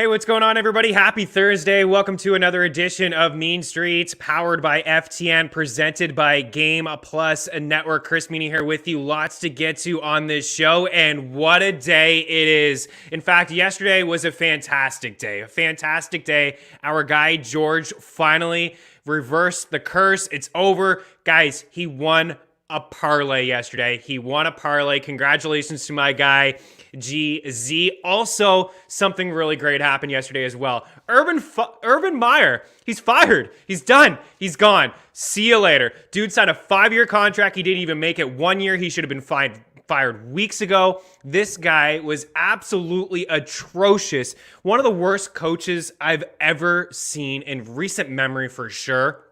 Hey, what's going on, everybody? Happy Thursday. Welcome to another edition of Mean Streets, powered by FTN, presented by Game Plus Network. Chris Meany here with you. Lots to get to on this show, and what a day it is. In fact, yesterday was a fantastic day. Our guy, George, finally reversed the curse. It's over. Guys, he won a parlay yesterday. He won a parlay. Congratulations to my guy, GZ. Also, something really great happened yesterday as well. Urban Meyer, he's fired. He's done. He's gone. See you later. Dude signed a 5-year contract. He didn't even make it 1 year. He should have been fired weeks ago. This guy was absolutely atrocious. One of the worst coaches I've ever seen in recent memory, for sure.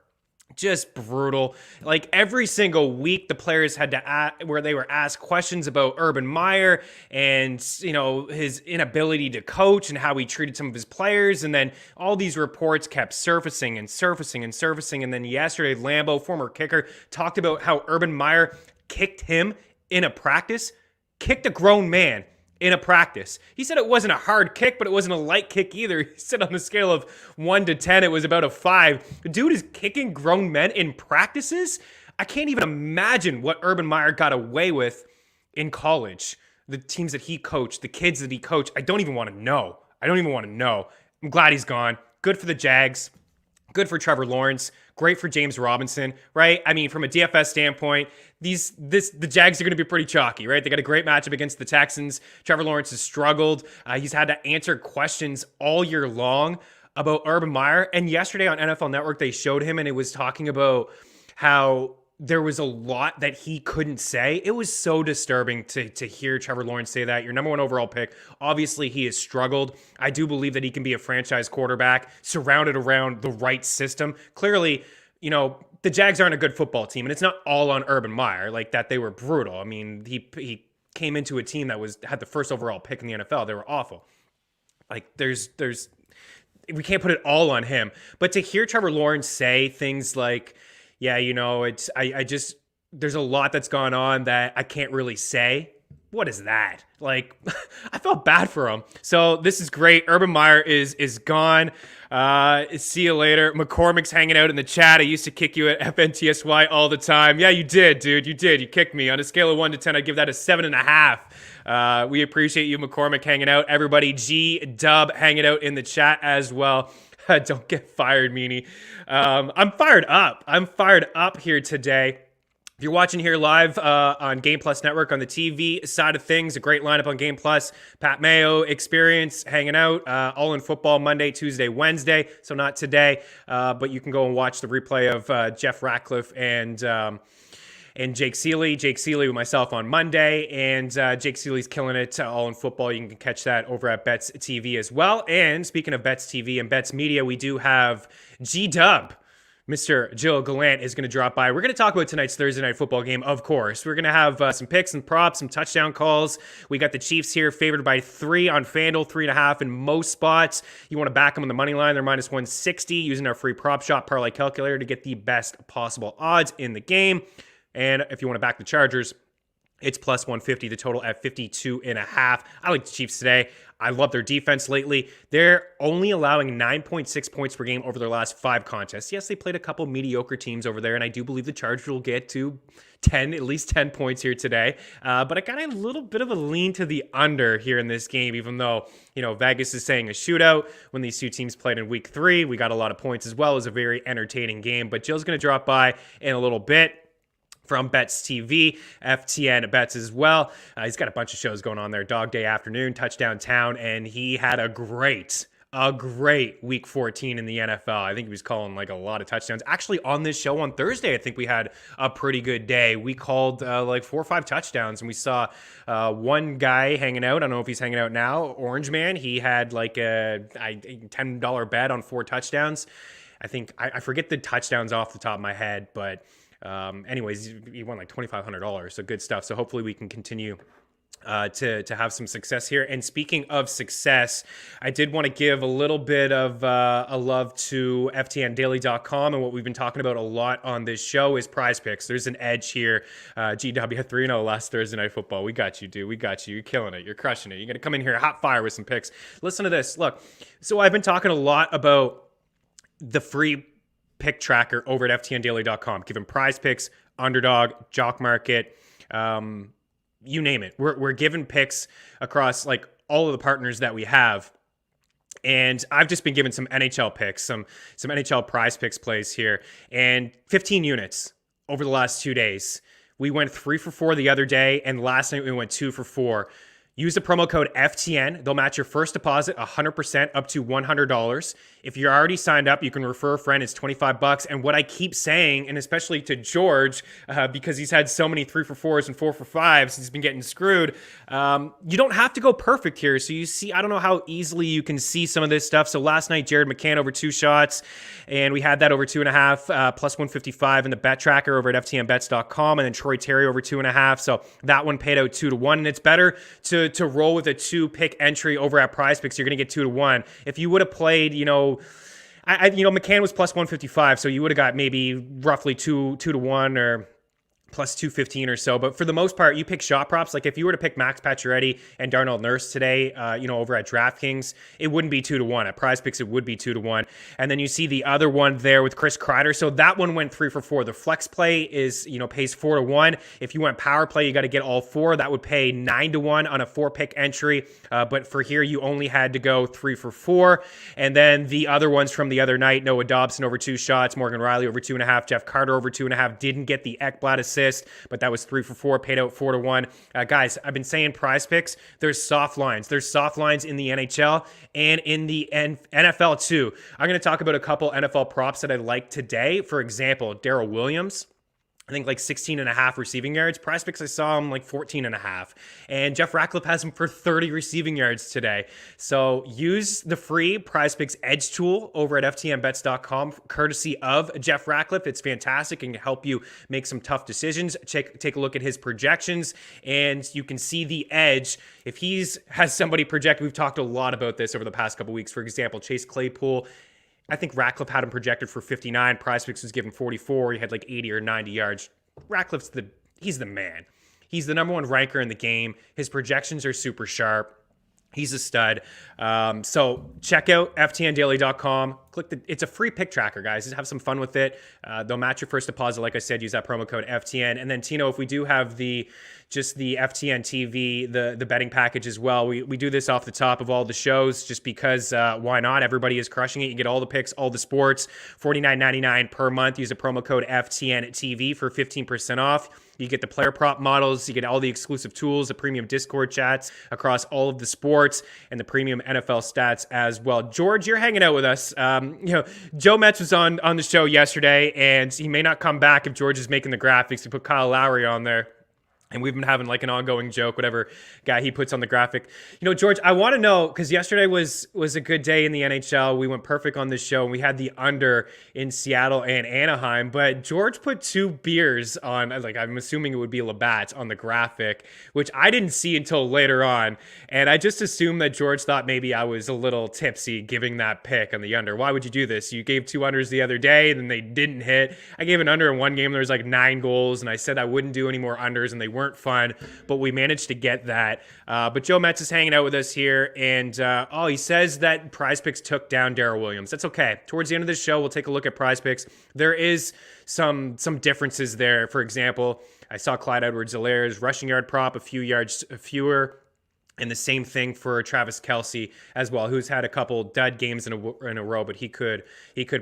Just brutal. Like every single week, the players had to where they were asked questions about Urban Meyer and, you know, his inability to coach and how he treated some of his players. And then all these reports kept surfacing. And then yesterday, Lambeau, former kicker, talked about how Urban Meyer kicked him in a practice, kicked a grown man in a practice. He said it wasn't a hard kick, but it wasn't a light kick either. He said on the scale of 1 to 10, it was about a 5. The dude is kicking grown men in practices. I can't even imagine what Urban Meyer got away with in college. The teams that he coached, the kids that he coached, I don't even want to know. I'm glad he's gone. Good for the Jags. Good for Trevor Lawrence. Great for James Robinson, right? I mean, from a DFS standpoint, the Jags are going to be pretty chalky, right? They got a great matchup against the Texans. Trevor Lawrence has struggled. He's had to answer questions all year long about Urban Meyer. And yesterday on NFL Network, they showed him, and it was talking about how there was a lot that he couldn't say. It was so disturbing to hear Trevor Lawrence say that. Your number 1 overall pick. Obviously, he has struggled. I do believe that he can be a franchise quarterback surrounded around the right system. Clearly, you know, the Jags aren't a good football team, and it's not all on Urban Meyer, like that they were brutal. I mean, he came into a team that had the first overall pick in the NFL. They were awful. Like, we can't put it all on him. But to hear Trevor Lawrence say things like, yeah, you know, there's a lot that's gone on that I can't really say. What is that? Like, I felt bad for him. So this is great. Urban Meyer is gone. See you later. McCormick's hanging out in the chat. I used to kick you at FNTSY all the time. Yeah, you did, dude. You did. You kicked me. On a scale of 1 to 10, I'd give that a 7.5. We appreciate you, McCormick, hanging out. Everybody, G-Dub hanging out in the chat as well. Don't get fired, Meanie. I'm fired up. I'm fired up here today. If you're watching here live on Game Plus Network on the TV side of things, a great lineup on Game Plus. Pat Mayo experience hanging out, all in football Monday, Tuesday, Wednesday. So not today, but you can go and watch the replay of Jeff Ratcliffe and Jake Seeley. Jake Seeley with myself on Monday, and Jake Seeley's killing it all in football. You can catch that over at Bets TV as well. And speaking of Bets TV and Bets Media, we do have G-Dub. Mr. Gilles Gallant is going to drop by. We're going to talk about tonight's Thursday night football game, of course. We're going to have some picks and props, some touchdown calls. We got the Chiefs here favored by 3 on FanDuel, 3.5 in most spots. You want to back them on the money line. They're minus 160 using our free prop shot parlay calculator to get the best possible odds in the game. And if you want to back the Chargers, it's plus 150, the total at 52.5. I like the Chiefs today. I love their defense lately. They're only allowing 9.6 points per game over their last 5 contests. Yes, they played a couple mediocre teams over there, and I do believe the Chargers will get to at least 10 points here today. But I got a little bit of a lean to the under here in this game, even though, you know, Vegas is saying a shootout. When these two teams played in week 3, we got a lot of points as well. It was a very entertaining game. But Jill's going to drop by in a little bit from Bets TV, FTN Bets as well. He's got a bunch of shows going on there. Dog Day Afternoon, Touchdown Town, and he had a great week 14 in the NFL. I think he was calling like a lot of touchdowns. Actually, on this show on Thursday, I think we had a pretty good day. We called like 4 or 5 touchdowns, and we saw one guy hanging out. I don't know if he's hanging out now. Orange Man, he had like a $10 bet on 4 touchdowns. I think I forget the touchdowns off the top of my head, but anyways, he won like $2,500, so good stuff. So hopefully we can continue to have some success here. And speaking of success, I did want to give a little bit of a love to FTNDaily.com, and what we've been talking about a lot on this show is Prize Picks. There's an edge here. GW 3-0 last Thursday Night Football. We got you, dude. We got you. You're killing it. You're crushing it. You're going to come in here hot fire with some picks. Listen to this. Look, so I've been talking a lot about the free pick tracker over at FTNDaily.com, giving Prize Picks, Underdog, Jock Market, you name it. We're giving picks across like all of the partners that we have. And I've just been given some NHL picks, some NHL Prize Picks plays here, and 15 units over the last 2 days. We went 3 for 4 the other day, and last night we went 2 for 4. Use the promo code FTN. They'll match your first deposit 100% up to $100. If you're already signed up, you can refer a friend. It's $25. And what I keep saying, and especially to George, because he's had so many 3 for 4s and 4 for 5s, he's been getting screwed. You don't have to go perfect here. So you see, I don't know how easily you can see some of this stuff. So last night, Jared McCann over 2 shots, and we had that over 2.5, plus 155 in the bet tracker over at ftnbets.com, and then Troy Terry over 2.5. So that one paid out 2-1, and it's better to roll with a 2-pick entry over at Prize Picks. You're going to get 2-1. If you would have played, McCann was plus 155, so you would have got maybe roughly 2-1 or plus 215 or so. But for the most part, you pick shot props. Like if you were to pick Max Pacioretty and Darnell Nurse today, over at DraftKings, it wouldn't be 2-1. At Prize Picks, it would be 2-1. And then you see the other one there with Chris Kreider. So that one went 3 for 4. The flex play is, pays 4-1. If you went power play, you got to get all 4. That would pay 9-1 on a 4-pick entry. But for here, you only had to go 3 for 4. And then the other ones from the other night, Noah Dobson over 2 shots, Morgan Riley over 2.5, Jeff Carter over 2.5. Didn't get the Ekblad assist, but that was 3 for 4, paid out 4-1. Guys, I've been saying Prize Picks, there's soft lines. There's soft lines in the NHL and in the NFL too. I'm going to talk about a couple NFL props that I like today. For example, Darrell Williams, I think like 16.5 receiving yards. Prize Picks, I saw him like 14.5. And Jeff Ratcliffe has him for 30 receiving yards today. So use the free Prize Picks Edge tool over at ftnbets.com, courtesy of Jeff Ratcliffe. It's fantastic and can help you make some tough decisions. Take a look at his projections, and you can see the edge. If has somebody project, we've talked a lot about this over the past couple weeks. For example, Chase Claypool, I think Ratcliffe had him projected for 59. Prize Picks was given 44. He had like 80 or 90 yards. Ratcliffe's he's the man. He's the number 1 ranker in the game. His projections are super sharp. He's a stud. So check out ftndaily.com. It's a free pick tracker, guys. Just have some fun with it. They'll match your first deposit. Like I said, use that promo code FTN. And then Tino, if we do have the FTN TV, the betting package as well, we do this off the top of all the shows just because why not? Everybody is crushing it. You get all the picks, all the sports, $49.99 per month. Use the promo code FTN TV for 15% off. You get the player prop models, you get all the exclusive tools, the premium Discord chats across all of the sports, and the premium NFL stats as well. George, you're hanging out with us. Joe Metz was on the show yesterday, and he may not come back if George is making the graphics. He put Kyle Lowry on there. And we've been having like an ongoing joke, whatever guy he puts on the graphic. George, I want to know, because yesterday was a good day in the NHL. We went perfect on this show, and we had the under in Seattle and Anaheim. But George put 2 beers on, like I'm assuming it would be Labatt's on the graphic, which I didn't see until later on. And I just assumed that George thought maybe I was a little tipsy giving that pick on the under. Why would you do this? You gave 2 unders the other day, and then they didn't hit. I gave an under in one game. There was like 9 goals, and I said I wouldn't do any more unders, and they weren't fun, but we managed to get that. But Joe Metz is hanging out with us here, and he says that Prize Picks took down Darrell Williams. That's okay. Towards the end of the show, we'll take a look at Prize Picks. There is some differences there. For example, I saw Clyde Edwards-Hilaire's rushing yard prop a few yards fewer. And the same thing for Travis Kelce as well, who's had a couple dud games in a row, but he could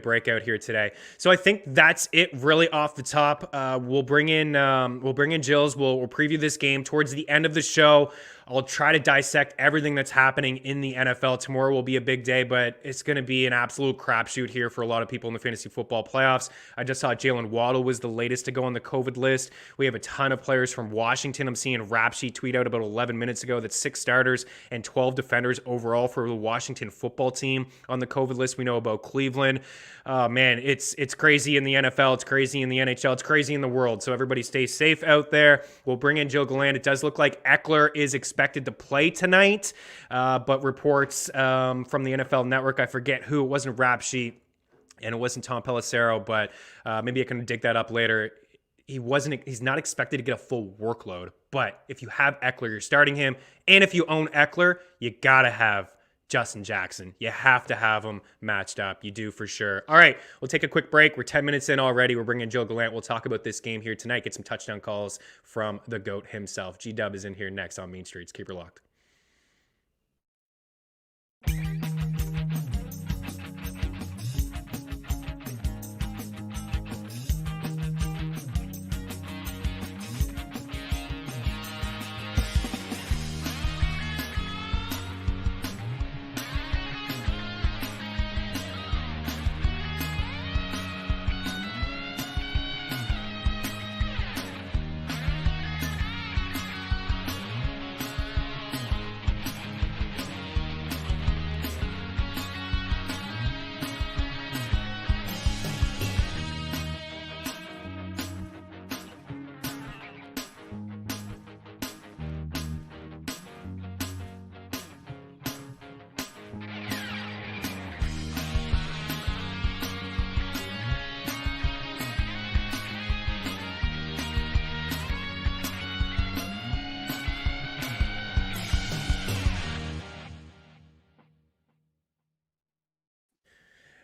break out here today. So I think that's it really off the top. We'll bring in Gilles. We'll preview this game towards the end of the show. I'll try to dissect everything that's happening in the NFL. Tomorrow will be a big day, but it's going to be an absolute crapshoot here for a lot of people in the fantasy football playoffs. I just saw Jalen Waddle was the latest to go on the COVID list. We have a ton of players from Washington. I'm seeing Rap Sheet tweet out about 11 minutes ago that 6 starters and 12 defenders overall for the Washington football team on the COVID list. We know about Cleveland. Man, it's crazy in the NFL. It's crazy in the NHL. It's crazy in the world. So everybody stay safe out there. We'll bring in Gilles Gallant. It does look like Eckler is expected to play tonight, but reports from the NFL Network, I forget who, it wasn't Rap Sheet and it wasn't Tom Pelissero, but maybe I can dig that up later. He's not expected to get a full workload, but if you have Eckler, you're starting him. And if you own Eckler, you got to have Justin Jackson. You have to have them matched up. You do for sure. All right, we'll take a quick break. We're 10 minutes in already. We're bringing Gilles Gallant. We'll talk about this game here tonight, get some touchdown calls from the GOAT himself. G-Dub is in here next on Mean Streets. Keep her locked.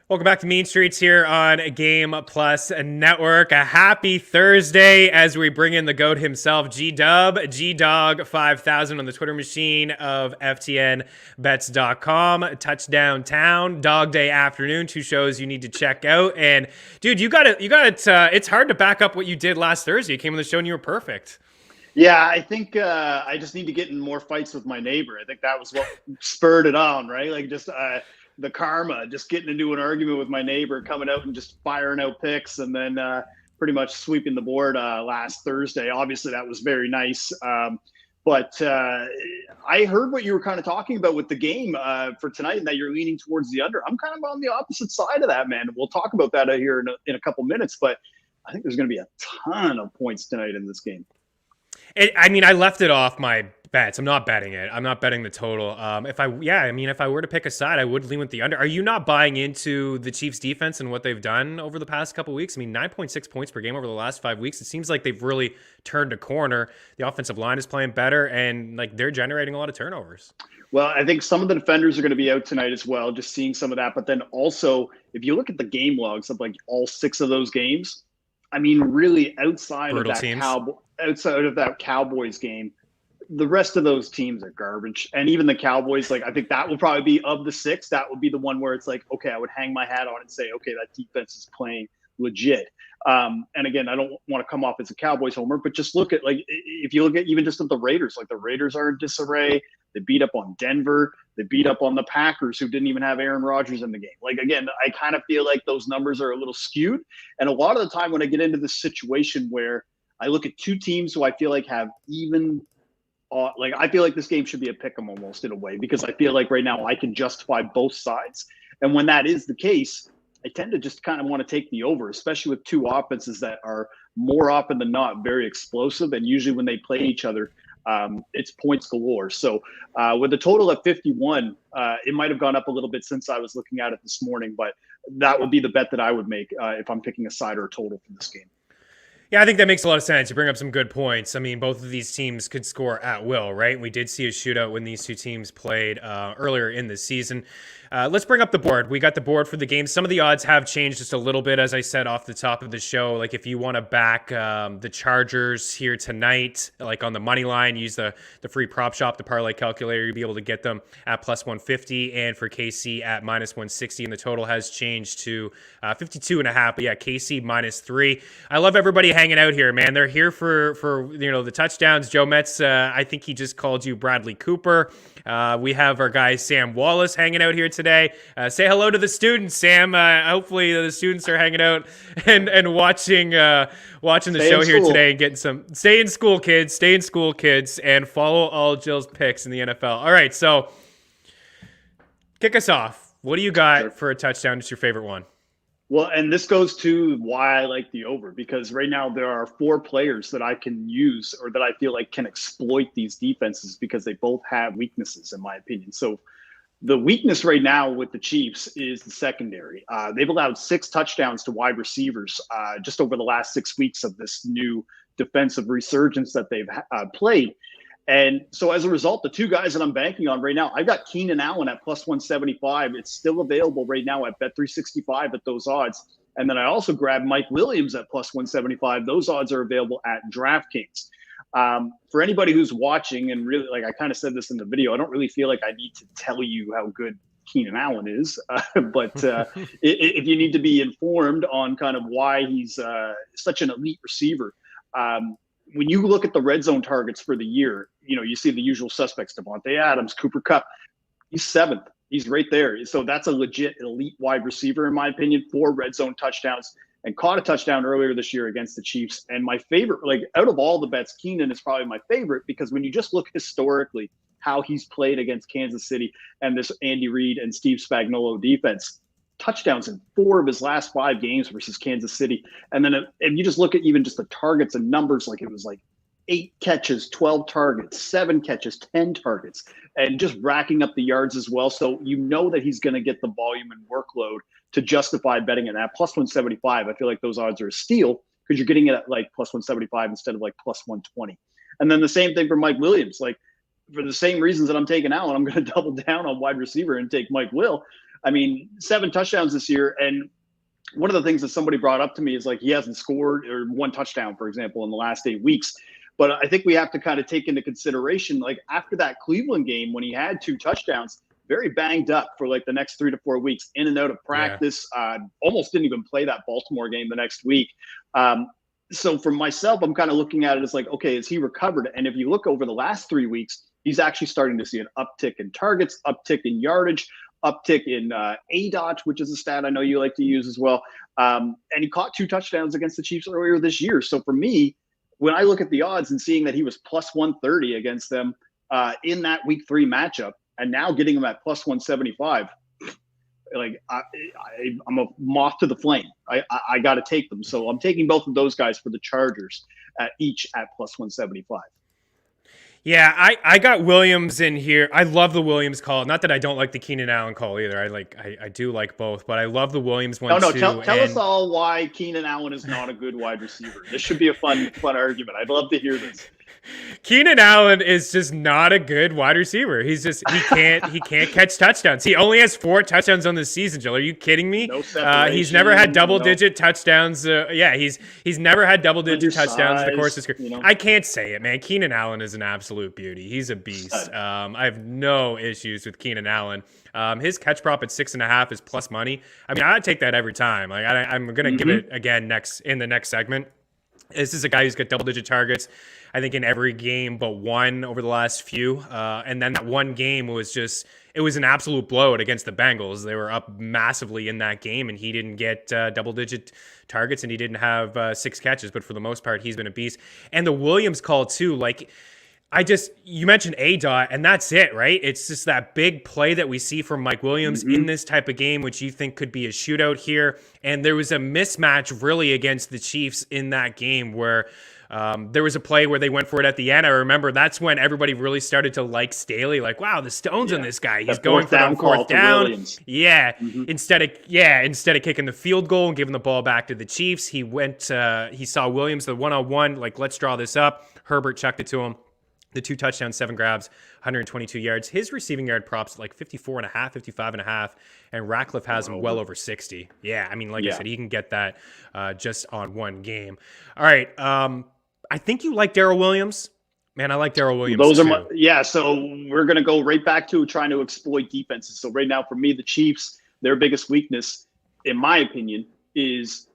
Welcome back to Mean Streets here on Game Plus Network. A happy Thursday as we bring in the GOAT himself, G-Dub, G-Dog 5000 on the Twitter machine of FTNBets.com. Touchdown Town, Dog Day Afternoon, 2 shows you need to check out. And dude, you got it. It's hard to back up what you did last Thursday. You came on the show and you were perfect. Yeah, I think I just need to get in more fights with my neighbor. I think that was what spurred it on, right? Like just the karma, just getting into an argument with my neighbor, coming out and just firing out picks, and then pretty much sweeping the board last Thursday. Obviously, that was very nice. But I heard what you were kind of talking about with the game for tonight, and that you're leaning towards the under. I'm kind of on the opposite side of that, man. We'll talk about that here in a couple minutes, but I think there's going to be a ton of points tonight in this game. I left it off my bets. I'm not betting it. I'm not betting the total. If I were to pick a side, I would lean with the under. Are you not buying into the Chiefs defense and what they've done over the past couple of weeks? I mean, 9.6 points per game over the last 5 weeks. It seems like they've really turned a corner. The offensive line is playing better, and like they're generating a lot of turnovers. Well, I think some of the defenders are going to be out tonight as well, just seeing some of that. But then also, if you look at the game logs of like all 6 of those games, I mean, really outside of that Cowboys game, the rest of those teams are garbage. And even the Cowboys, like, I think that will probably be, of the 6, that would be the one where it's like, okay, I would hang my hat on and say, okay, that defense is playing legit. And again, I don't want to come off as a Cowboys homer, but just look at, like, if you look at even just at the Raiders, like the Raiders are in disarray. They beat up on Denver. They beat up on the Packers, who didn't even have Aaron Rodgers in the game. Like, again, I kind of feel like those numbers are a little skewed. And a lot of the time when I get into this situation where I look at 2 teams who I feel like have even I feel like this game should be a pick 'em almost in a way, because I feel like right now I can justify both sides. And when that is the case, I tend to just kind of want to take the over, especially with 2 offenses that are more often than not very explosive. And usually when they play each other, it's points galore. So with the total at 51, it might have gone up a little bit since I was looking at it this morning, but that would be the bet that I would make if I'm picking a side or a total for this game. Yeah, I think that makes a lot of sense. You bring up some good points. I mean, both of these teams could score at will, right? We did see a shootout when these 2 teams played earlier in the season. let's bring up the board. We got the board for the game. Some of the odds have changed just a little bit, as I said off the top of the show. Like if you want to back the Chargers here tonight, like on the money line, use the free prop shop, the parlay calculator, you'll be able to get them at plus 150, and for KC at minus 160. And the total has changed to 52.5. But yeah, KC -3. I love everybody hanging out here, man. They're here for the touchdowns. Joe Metz, I think he just called you Bradley Cooper. We have our guy Sam Wallace hanging out here today. Say hello to the students, Sam. Hopefully the students are hanging out and watching the show here today and getting some. Stay in school, kids, and follow all Jill's picks in the NFL. All right, so kick us off. What do you got for a touchdown? It's your favorite one. Well, and this goes to why I like the over, because right now there are 4 players that I can use or that I feel like can exploit these defenses because they both have weaknesses, in my opinion. So the weakness right now with the Chiefs is the secondary. They've allowed 6 touchdowns to wide receivers just over the last 6 weeks of this new defensive resurgence that they've played. And so as a result, the 2 guys that I'm banking on right now, I've got Keenan Allen at plus 175. It's still available right now at Bet365 at those odds. And then I also grabbed Mike Williams at plus 175. Those odds are available at DraftKings. For anybody who's watching, and really, like I kind of said this in the video, I don't really feel like I need to tell you how good Keenan Allen is. But if you need to be informed on kind of why he's such an elite receiver, when you look at the red zone targets for the year, you see the usual suspects: Devontae Adams, Cooper Kupp. He's 7th. He's right there. So that's a legit elite wide receiver, in my opinion. 4 red zone touchdowns and caught a touchdown earlier this year against the Chiefs. And my favorite, like out of all the bets, Keenan is probably my favorite, because when you just look historically how he's played against Kansas City and this Andy Reid and Steve Spagnuolo defense, touchdowns in 4 of his last 5 games versus Kansas City. And then if you just look at even just the targets and numbers, like it was like 8 catches, 12 targets, 7 catches, 10 targets, and just racking up the yards as well. So you know that he's going to get the volume and workload to justify betting it at plus 175. I feel like those odds are a steal because you're getting it at like plus 175 instead of like plus 120. And then the same thing for Mike Williams. Like for the same reasons that I'm taking Allen, I'm going to double down on wide receiver and take Mike Will. I mean, 7 touchdowns this year. And one of the things that somebody brought up to me is like he hasn't scored or 1 touchdown, for example, in the last 8 weeks. But I think we have to kind of take into consideration, like after that Cleveland game when he had 2 touchdowns, very banged up for like the next 3 to 4 weeks, in and out of practice, almost didn't even play that Baltimore game the next week. So for myself, I'm kind of looking at it as like, okay, is he recovered? And if you look over the last 3 weeks, he's actually starting to see an uptick in targets, uptick in yardage, uptick in ADOT, which is a stat I know you like to use as well. And he caught 2 touchdowns against the Chiefs earlier this year. So for me, when I look at the odds and seeing that he was plus 130 against them in that week 3 matchup, and now getting him at plus 175, like I'm a moth to the flame. I got to take them. So I'm taking both of those guys for the Chargers each at plus 175. Yeah, I got Williams in here. I love the Williams call. Not that I don't like the Keenan Allen call either. I do like both, but I love the Williams one too. Tell us all why Keenan Allen is not a good wide receiver. This should be a fun argument. I'd love to hear this. Keenan Allen is just not a good wide receiver. He can't catch touchdowns. He only has 4 touchdowns on this season, Jill. Are you kidding me? No separation. He's never had double-digit toucouchdowns. He's never had double-digit touchdowns in the course of his career. I can't say it, man. Keenan Allen is an absolute beauty. He's a beast. I have no issues with Keenan Allen. His catch prop at 6.5 is plus money. I mean, I'd take that every time. Like I'm gonna give it again in the next segment. This is a guy who's got double-digit targets, I think, in every game but one over the last few. And then that one game was it was an absolute blowout against the Bengals. They were up massively in that game, and he didn't get double-digit targets, and he didn't have 6 catches. But for the most part, he's been a beast. And the Williams call, too, like, you mentioned ADOT, and that's it, right? It's just that big play that we see from Mike Williams in this type of game, which you think could be a shootout here. And there was a mismatch really against the Chiefs in that game where there was a play where they went for it at the end. I remember that's when everybody really started to like Staley. Like, wow, the stone's on this guy. He's going for that 4th down. Yeah. Instead of kicking the field goal and giving the ball back to the Chiefs, he saw Williams, the one-on-one, like, let's draw this up. Herbert chucked it to him. The 2 touchdowns, 7 grabs, 122 yards. His receiving yard props like 54.5, 55.5, and Ratcliffe has him well over 60. Yeah, I mean, like I said, he can get that just on one game. All right, I think you like Darrell Williams. Man, I like Darrell Williams Those too. are so we're going to go right back to trying to exploit defenses. So right now, for me, the Chiefs, their biggest weakness, in my opinion, is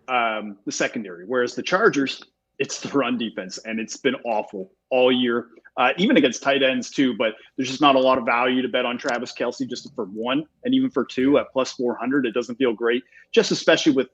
the secondary. Whereas the Chargers, it's the run defense, and it's been awful all year, even against tight ends too. But there's just not a lot of value to bet on Travis Kelce just for one, and even for two at plus 400, it doesn't feel great. Just especially with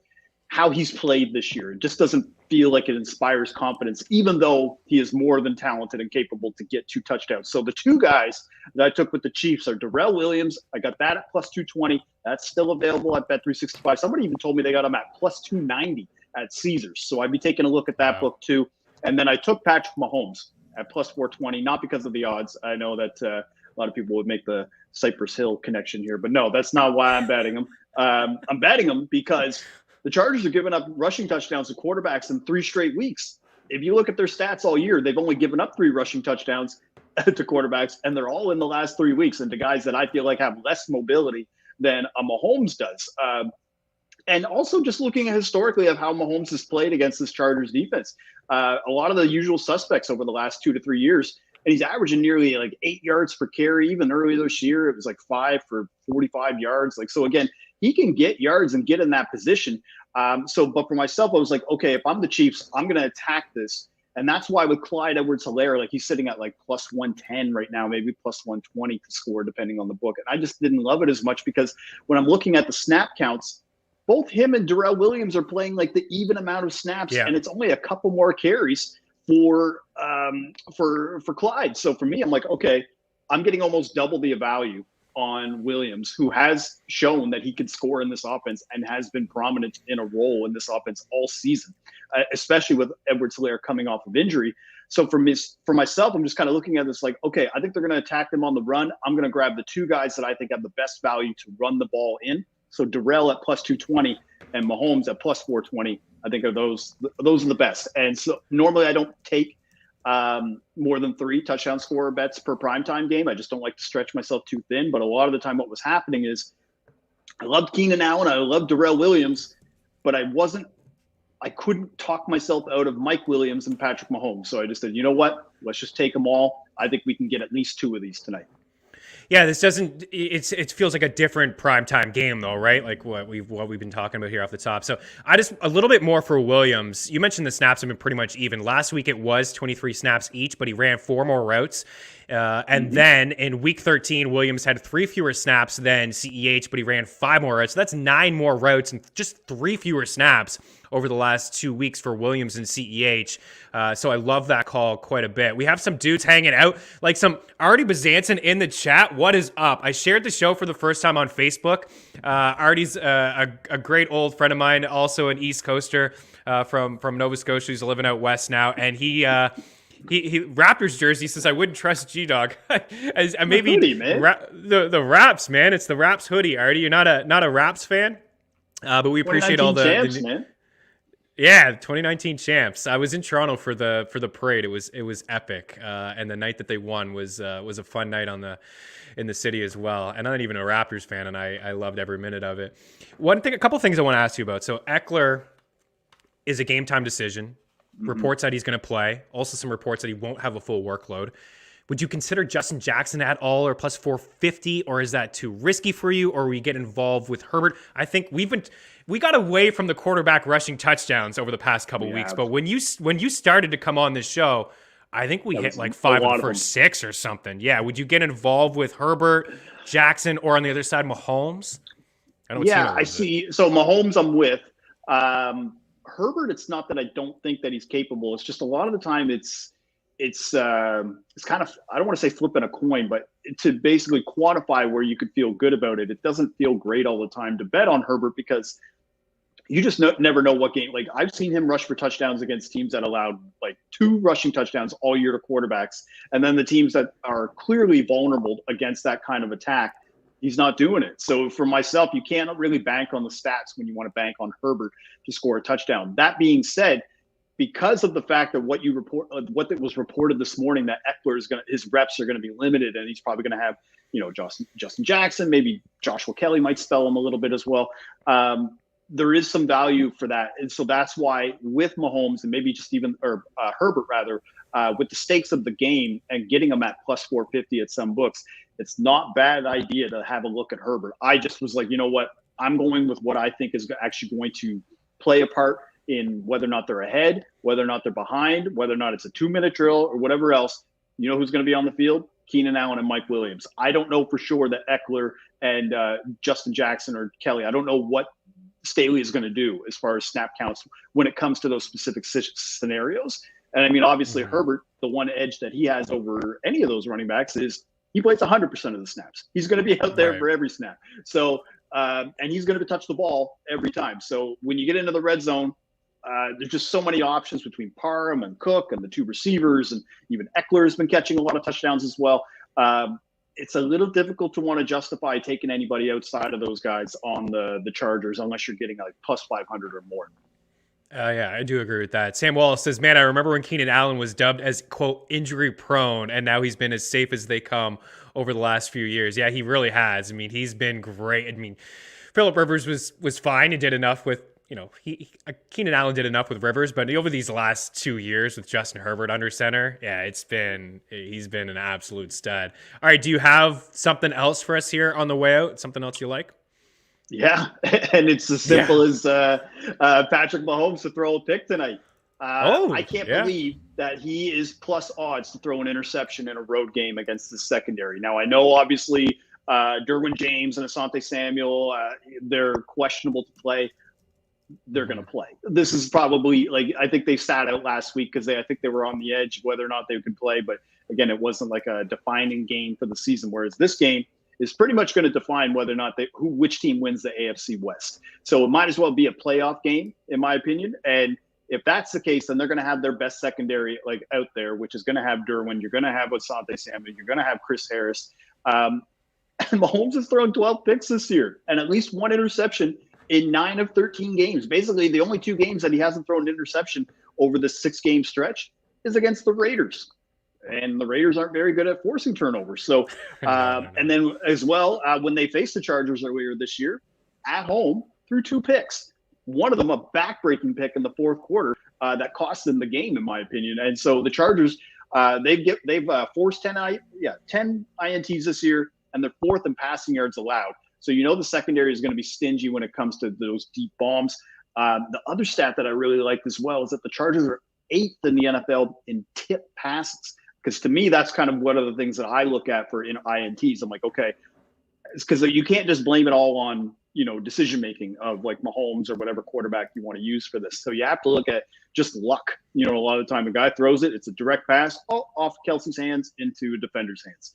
how he's played this year, it just doesn't feel like it inspires confidence, even though he is more than talented and capable to get 2 touchdowns. So the 2 guys that I took with the Chiefs are Darrell Williams. I got that at plus 220. That's still available at Bet365. Somebody even told me they got him at plus 290 at Caesars. So I'd be taking a look at that book too. And then I took Patrick Mahomes at plus 420, not because of the odds. I know that a lot of people would make the Cypress Hill connection here, but no, that's not why I'm betting him. I'm betting him because the Chargers are giving up rushing touchdowns to quarterbacks in 3 straight weeks. If you look at their stats all year, they've only given up 3 rushing touchdowns to quarterbacks, and they're all in the last 3 weeks and to guys that I feel like have less mobility than a Mahomes does. And also just looking at historically of how Mahomes has played against this Chargers defense. A lot of the usual suspects over the last 2 to 3 years, and he's averaging nearly like 8 yards per carry. Even earlier this year, it was like 5 for 45 yards. So again, he can get yards and get in that position. But for myself, I was like, okay, if I'm the Chiefs, I'm going to attack this. And that's why with Clyde Edwards-Helaire, like he's sitting at like plus 110 right now, maybe plus 120 to score depending on the book. And I just didn't love it as much because when I'm looking at the snap counts, both him and Darrell Williams are playing like the even amount of snaps, and it's only a couple more carries for Clyde. So for me, I'm like, okay, I'm getting almost double the value on Williams, who has shown that he can score in this offense and has been prominent in a role in this offense all season, especially with Edwards-Helaire coming off of injury. So for myself, I'm just kind of looking at this like, okay, I think they're going to attack them on the run. I'm going to grab the 2 guys that I think have the best value to run the ball in. So Darrell at plus 220 and Mahomes at plus 420, I think those are the best. And so normally I don't take more than 3 touchdown scorer bets per primetime game. I just don't like to stretch myself too thin. But a lot of the time what was happening is I loved Keenan Allen. I loved Darrell Williams, but I couldn't talk myself out of Mike Williams and Patrick Mahomes. So I just said, you know what? Let's just take them all. I think we can get at least 2 of these tonight. Yeah, this doesn't. It feels like a different primetime game, though, right? Like what we've been talking about here off the top. So I just a little bit more for Williams. You mentioned the snaps have been pretty much even. Last week it was 23 snaps each, but he ran 4 more routes. And then in week 13, Williams had 3 fewer snaps than CEH, but he ran 5 more routes. So that's 9 more routes and just 3 fewer snaps over the last 2 weeks for Williams and CEH. So I love that call quite a bit. We have some dudes hanging out, like some Artie Bazanson in the chat. What is up? I shared the show for the first time on Facebook. Artie's a great old friend of mine, also an East Coaster from Nova Scotia. He's living out west now, and he Raptors jersey says I wouldn't trust G-Dog. Maybe hoodie, man. The Raps, man. It's the Raps hoodie. Artie, you're not a Raps fan, but we appreciate all the champs, man. Yeah, 2019 champs. I was in Toronto for the parade. It was epic, and the night that they won was a fun night in the city as well. And I'm not even a Raptors fan, and I loved every minute of it. A couple things I want to ask you about. So Eckler is a game time decision. Reports that he's going to play. Also some reports that he won't have a full workload. Would you consider Justin Jackson at all or plus 450, or is that too risky for you, or we get involved with Herbert? I think we got away from the quarterback rushing touchdowns over the past couple weeks, but when you started to come on this show, I think we hit like 5 of the first 6 or something. Yeah, would you get involved with Herbert, Jackson, or on the other side, Mahomes? I see. So Mahomes, I'm with. Herbert, it's not that I don't think that he's capable. It's just a lot of the time it's kind of, I don't want to say flipping a coin, but to basically quantify where you could feel good about it. It doesn't feel great all the time to bet on Herbert because you just never know what game. Like I've seen him rush for touchdowns against teams that allowed like 2 rushing touchdowns all year to quarterbacks. And then the teams that are clearly vulnerable against that kind of attack, he's not doing it. So for myself, you can't really bank on the stats when you want to bank on Herbert to score a touchdown. That being said, because of the fact that what was reported this morning, that his reps are going to be limited, and he's probably going to have, Justin Jackson, maybe Joshua Kelly might spell him a little bit as well. There is some value for that. And so that's why with Mahomes and maybe just even, or Herbert rather, with the stakes of the game and getting them at plus 450 at some books, it's not a bad idea to have a look at Herbert. I just was like, you know what? I'm going with what I think is actually going to play a part in whether or not they're ahead, whether or not they're behind, whether or not it's a 2-minute drill or whatever else. You know who's going to be on the field? Keenan Allen and Mike Williams. I don't know for sure that Eckler and Justin Jackson or Kelly, I don't know what Staley is going to do as far as snap counts when it comes to those specific scenarios. And I mean, obviously Herbert, the one edge that he has over any of those running backs is he plays 100% of the snaps. He's going to be out there for every snap. So, and he's going to touch the ball every time. So when you get into the red zone, there's just so many options between Parham and Cook and the two receivers, and even Eckler has been catching a lot of touchdowns as well. It's a little difficult to want to justify taking anybody outside of those guys on the Chargers unless you're getting like plus 500 or more. Yeah, I do agree with that. Sam Wallace says, man, I remember when Keenan Allen was dubbed as, quote, injury prone, and now he's been as safe as they come over the last few years. Yeah, he really has. I mean, he's been great. I mean, Phillip Rivers was fine and did enough with, Keenan Allen did enough with Rivers, but over these last 2 years with Justin Herbert under center, yeah, he's been an absolute stud. All right, do you have something else for us here on the way out? Something else you like? Yeah, and it's as simple as Patrick Mahomes to throw a pick tonight. I can't believe that he is plus odds to throw an interception in a road game against the secondary. Now, I know, obviously, Derwin James and Asante Samuel, they're questionable to play. They're going to play. This is probably, I think they sat out last week because I think they were on the edge whether or not they could play. But, again, it wasn't like a defining game for the season, whereas this game is pretty much going to define whether or not which team wins the AFC West. So it might as well be a playoff game, in my opinion. And if that's the case, then they're going to have their best secondary out there, which is going to have Derwin. You're going to have Asante Samuel. You're going to have Chris Harris. And Mahomes has thrown 12 picks this year and at least one interception in 9 of 13 games. Basically, the only 2 games that he hasn't thrown an interception over the 6-game stretch is against the Raiders. And the Raiders aren't very good at forcing turnovers. So, and then as well, when they faced the Chargers earlier this year at home, threw 2 picks. One of them a back-breaking pick in the fourth quarter that cost them the game, in my opinion. And so the Chargers, they've forced 10 INTs this year, and they're 4th in passing yards allowed. So the secondary is going to be stingy when it comes to those deep bombs. The other stat that I really like as well is that the Chargers are 8th in the NFL in tip passes. Because to me, that's kind of one of the things that I look at for INTs. I'm like, okay, it's because you can't just blame it all on, decision-making of like Mahomes or whatever quarterback you want to use for this. So you have to look at just luck. A lot of the time a guy throws it, it's a direct pass off Kelsey's hands into a defender's hands.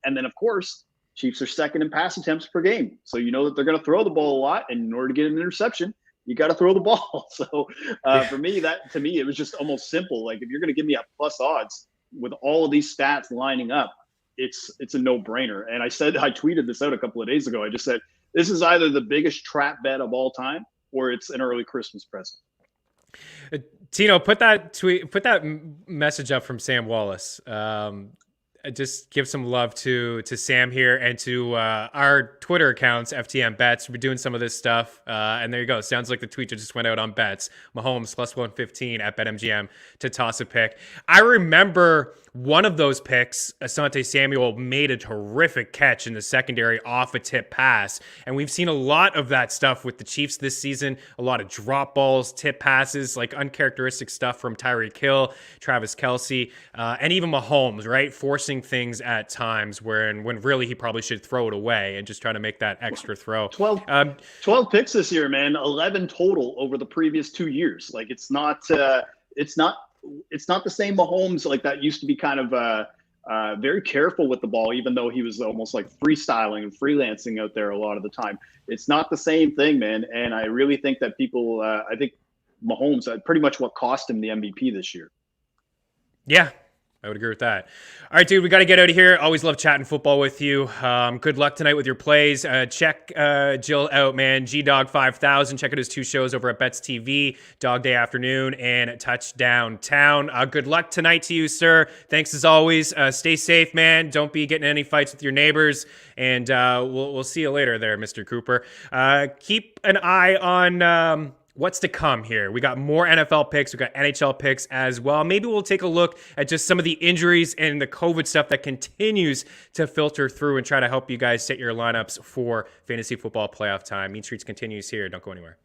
And then, of course, Chiefs are 2nd in pass attempts per game. So you know that they're going to throw the ball a lot. And in order to get an interception, you got to throw the ball. So for me, it was just almost simple. Like if you're going to give me a plus odds, with all of these stats lining up, it's a no-brainer. And I tweeted this out a couple of days ago. I just said, this is either the biggest trap bet of all time or it's an early Christmas present. Tino, put that message up from Sam Wallace. Just give some love to Sam here and to our Twitter accounts, FTN Bets. We're doing some of this stuff. And there you go. Sounds like the tweet just went out on bets. Mahomes plus 115 at BetMGM to toss a pick. I remember one of those picks, Asante Samuel made a terrific catch in the secondary off a tip pass. And we've seen a lot of that stuff with the Chiefs this season. A lot of drop balls, tip passes, like uncharacteristic stuff from Tyreek Hill, Travis Kelce, and even Mahomes, right? Forcing things at times when really he probably should throw it away and just try to make that extra throw. 12 picks this year, man. 11 total over the previous 2 years. Like it's not the same Mahomes like that used to be kind of very careful with the ball, even though he was almost like freestyling and freelancing out there a lot of the time. It's not the same thing, man. And I really think that people, I think Mahomes, pretty much what cost him the MVP this year. Yeah. I would agree with that. All right, dude, we got to get out of here. Always love chatting football with you. Good luck tonight with your plays. Check Gilles out, man. G-Dog 5000. Check out his 2 shows over at Bets TV, Dog Day Afternoon and Touchdown Town. Good luck tonight to you, sir. Thanks as always. Stay safe, man. Don't be getting any fights with your neighbors. And we'll see you later there, Mr. Cooper. Keep an eye on... what's to come here? We got more NFL picks. We got NHL picks as well. Maybe we'll take a look at just some of the injuries and the COVID stuff that continues to filter through and try to help you guys set your lineups for fantasy football playoff time. Mean Streets continues here. Don't go anywhere.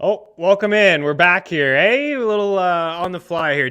Oh, welcome in. We're back here. Hey, a little on the fly here.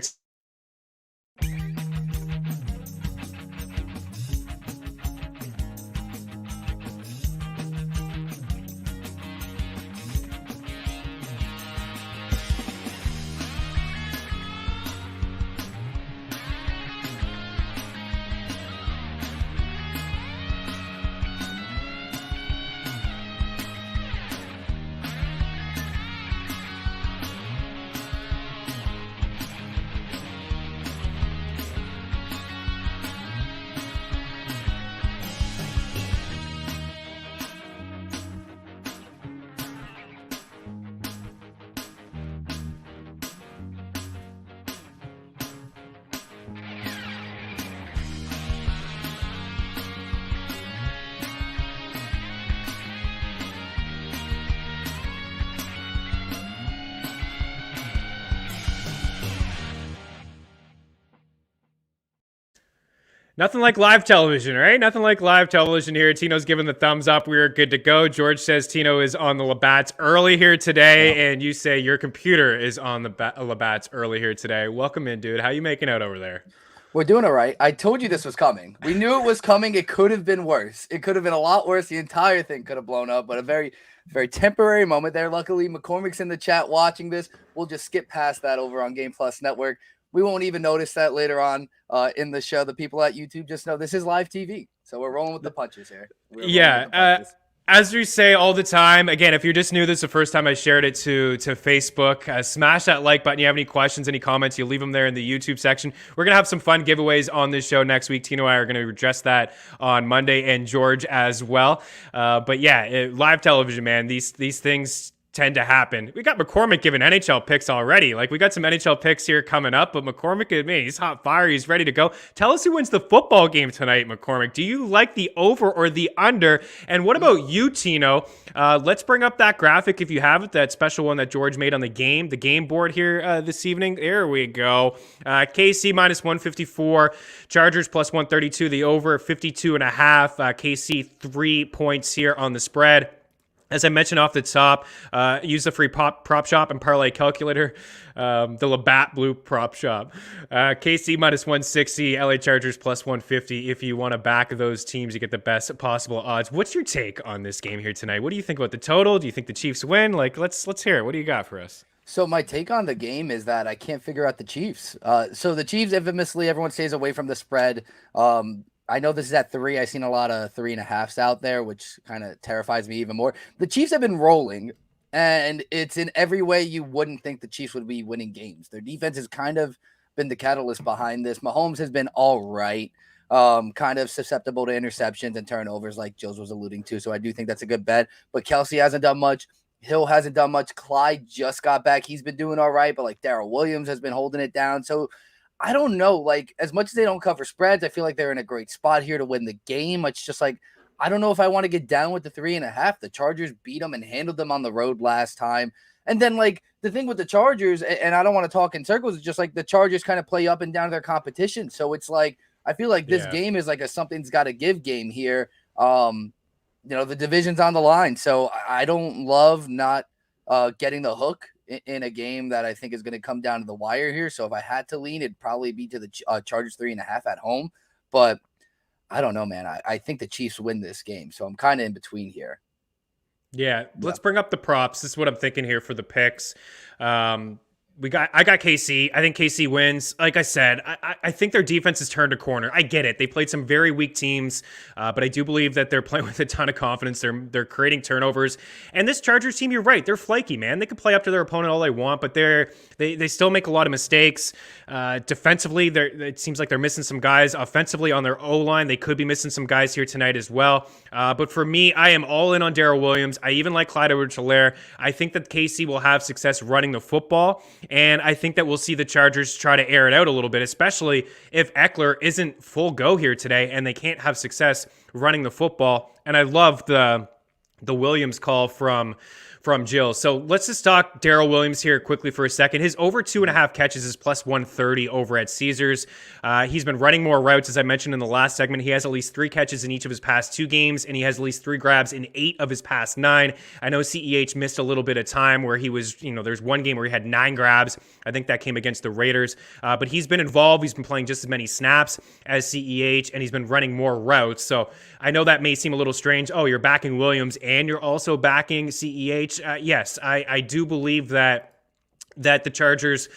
Nothing like live television, right? Nothing like live television here. Tino's giving the thumbs up. We are good to go. George says Tino is on the Labatt's early here today, and you say your computer is on the Labatt's early here today. Welcome in, dude. How you making out over there? We're doing all right. I told you this was coming. We knew it was coming. It could have been worse. It could have been a lot worse. The entire thing could have blown up, but a very, very temporary moment there. Luckily, McCormick's in the chat watching this. We'll just skip past that over on Game Plus Network. We won't even notice that later on in the show. The people at YouTube just know this is live TV. So we're rolling with the punches here. As we say all the time, again, if you're just new, this is the first time I shared it to Facebook, smash that like button. You have any questions, any comments, you leave them there in the YouTube section. We're going to have some fun giveaways on this show next week. Tino and I are going to address that on Monday, and George as well. But yeah, live television, man, these things tend to happen. We got McCormick giving NHL picks already. Like, we got some NHL picks here coming up, but McCormick, man, he's hot fire. He's ready to go. Tell us who wins the football game tonight, McCormick. Do you like the over or the under? And what about you, Tino? Let's bring up that graphic if you have it, that special one that George made on the game board here this evening. There we go. KC minus 154, Chargers plus 132, the over 52.5. KC 3 points here on the spread. As I mentioned off the top, use the free prop shop and parlay calculator, the Labatt Blue prop shop. KC minus 160, LA Chargers plus 150. If you want to back those teams, you get the best possible odds. What's your take on this game here tonight? What do you think about the total? Do you think the Chiefs win? Like, let's hear it. What do you got for us? So my take on the game is that I can't figure out the Chiefs. So the Chiefs, infamously, everyone stays away from the spread. I know this is at 3. I've seen a lot of 3.5s out there, which kind of terrifies me even more. The Chiefs have been rolling, and it's in every way you wouldn't think the Chiefs would be winning games. Their defense has kind of been the catalyst behind this. Mahomes has been all right, kind of susceptible to interceptions and turnovers like Jules was alluding to, so I do think that's a good bet. But Kelsey hasn't done much. Hill hasn't done much. Clyde just got back. He's been doing all right, but like Darrell Williams has been holding it down. So I don't know, like, as much as they don't cover spreads, I feel like they're in a great spot here to win the game. It's just like, I don't know if I want to get down with the 3.5. The Chargers beat them and handled them on the road last time. And then, like, the thing with the Chargers, and I don't want to talk in circles, is just like the Chargers kind of play up and down their competition. So it's like, I feel like this game is like a something's got to give game here. The division's on the line. So I don't love not getting the hook in a game that I think is going to come down to the wire here. So if I had to lean, it'd probably be to the Chargers 3.5 at home. But I don't know, man. I think the Chiefs win this game. So I'm kind of in between here. Yeah, let's bring up the props. This is what I'm thinking here for the picks. I got KC. I think KC wins. Like I said, I think their defense has turned a corner. I get it. They played some very weak teams, but I do believe that they're playing with a ton of confidence. They're creating turnovers. And this Chargers team, you're right. They're flaky, man. They can play up to their opponent all they want, but they still make a lot of mistakes. Defensively, it seems like they're missing some guys. Offensively, on their O-line, they could be missing some guys here tonight as well. But for me, I am all in on Darrell Williams. I even like Clyde Edwards-Helaire. I think that KC will have success running the football. And I think that we'll see the Chargers try to air it out a little bit, especially if Eckler isn't full go here today and they can't have success running the football. And I love the Williams call from Jill. So let's just talk Darrell Williams here quickly for a second. His over 2.5 catches is plus 130 over at Caesars. He's been running more routes, as I mentioned in the last segment. He has at least 3 catches in each of his past 2 games, and he has at least 3 grabs in 8 of his past 9. I know CEH missed a little bit of time where he was, there's one game where he had 9 grabs. I think that came against the Raiders. But he's been involved. He's been playing just as many snaps as CEH, and he's been running more routes. So I know that may seem a little strange. Oh, you're backing Williams and you're also backing CEH. Yes, I do believe that the Chargers,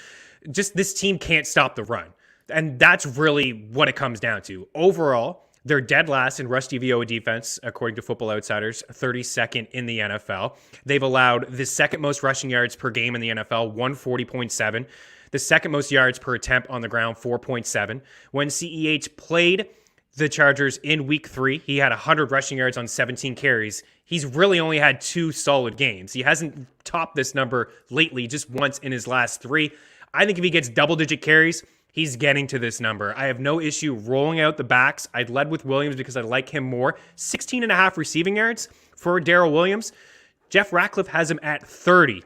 just this team can't stop the run. And that's really what it comes down to. Overall, they're dead last in rush DVOA defense, according to Football Outsiders, 32nd in the NFL. They've allowed the second most rushing yards per game in the NFL, 140.7. The second most yards per attempt on the ground, 4.7. When CEH played the Chargers in week 3, he had 100 rushing yards on 17 carries. He's really only had 2 solid games. He hasn't topped this number lately, just once in his last 3. I think if he gets double-digit carries, he's getting to this number. I have no issue rolling out the backs. I'd led with Williams because I like him more. 16.5 receiving yards for Darrell Williams. Jeff Ratcliffe has him at 30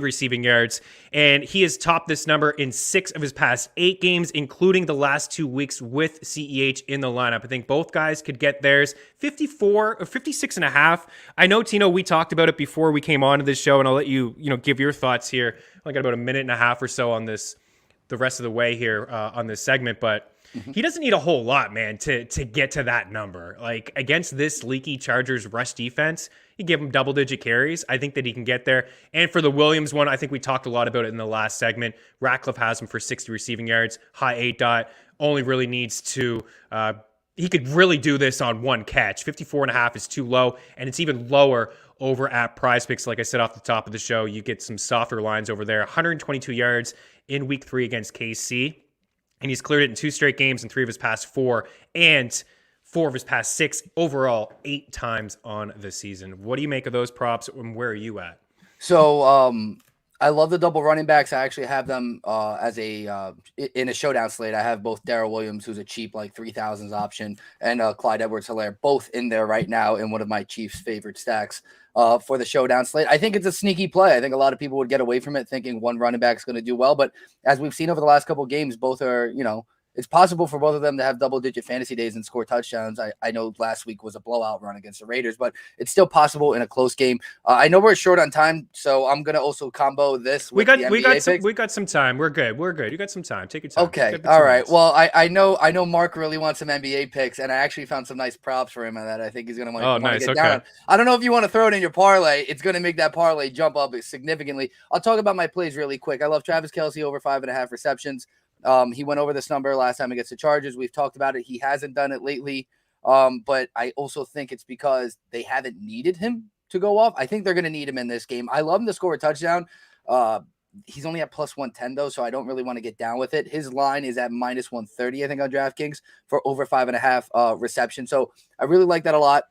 receiving yards, and he has topped this number in 6 of his past 8 games, including the last 2 weeks with CEH in the lineup. I think both guys could get theirs. 54 or 56.5. I know, Tino, we talked about it before we came on to this show, and I'll let you, give your thoughts here. I got about a minute and a half or so on this, the rest of the way here on this segment, but he doesn't need a whole lot, man, to get to that number. Like, against this leaky Chargers rush defense, you give him double-digit carries. I think that he can get there. And for the Williams one, I think we talked a lot about it in the last segment. Ratcliffe has him for 60 receiving yards, high 8 dot. Only really needs to he could really do this on one catch. 54.5 is too low, and it's even lower over at Prize Picks. Like I said off the top of the show, you get some softer lines over there. 122 yards in week 3 against KC. And he's cleared it in 2 straight games in 3 of his past 4 and 4 of his past 6, overall 8 times on the season. What do you make of those props, and where are you at? So I love the double running backs. I actually have them in a showdown slate. I have both Darrell Williams, who's a cheap like 3,000s option, and Clyde Edwards-Helaire, both in there right now in one of my Chiefs' favorite stacks for the showdown slate. I think it's a sneaky play. I think a lot of people would get away from it thinking one running back is going to do well, but as we've seen over the last couple of games, both are, it's possible for both of them to have double-digit fantasy days and score touchdowns. I know last week was a blowout run against the Raiders, but it's still possible in a close game. I know we're short on time, so I'm gonna also combo this. We got some time. We're good. You got some time. Take your time. Okay. All right. Minutes. Well, I know Mark really wants some NBA picks, and I actually found some nice props for him that I think he's gonna want to get down on. I don't know if you want to throw it in your parlay. It's gonna make that parlay jump up significantly. I'll talk about my plays really quick. I love Travis Kelce over 5.5 receptions. He went over this number last time against the Chargers. We've talked about it. He hasn't done it lately. But I also think it's because they haven't needed him to go off. I think they're going to need him in this game. I love him to score a touchdown. He's only at plus 110 though, so I don't really want to get down with it. His line is at minus 130, I think, on DraftKings for over 5.5 reception. So I really like that a lot.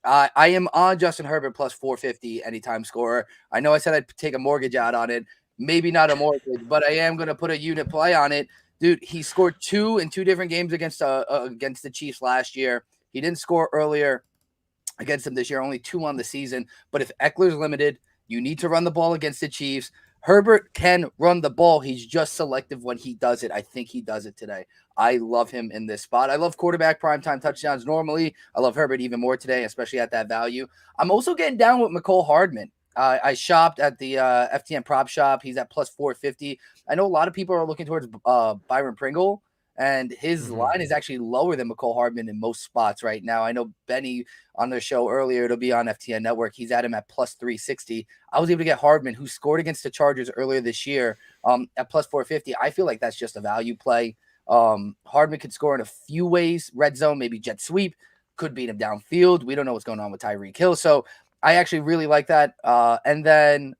I am on Justin Herbert plus 450 anytime scorer. I know I said I'd take a mortgage out on it. Maybe not a mortgage, but I am going to put a unit play on it. Dude, he scored 2 in 2 different games against the Chiefs last year. He didn't score earlier against them this year, only 2 on the season. But if Eckler's limited, you need to run the ball against the Chiefs. Herbert can run the ball. He's just selective when he does it. I think he does it today. I love him in this spot. I love quarterback primetime touchdowns normally. I love Herbert even more today, especially at that value. I'm also getting down with McCole Hardman. I shopped at the FTN prop shop. He's at plus 450. I know a lot of people are looking towards Byron Pringle, and his line is actually lower than McCole Hardman in most spots right now. I know Benny on their show earlier, it'll be on FTN Network. He's at him at plus 360. I was able to get Hardman, who scored against the Chargers earlier this year, at plus 450. I feel like that's just a value play. Hardman could score in a few ways. Red zone, maybe jet sweep, could beat him downfield. We don't know what's going on with Tyreek Hill. So I actually really like that. And then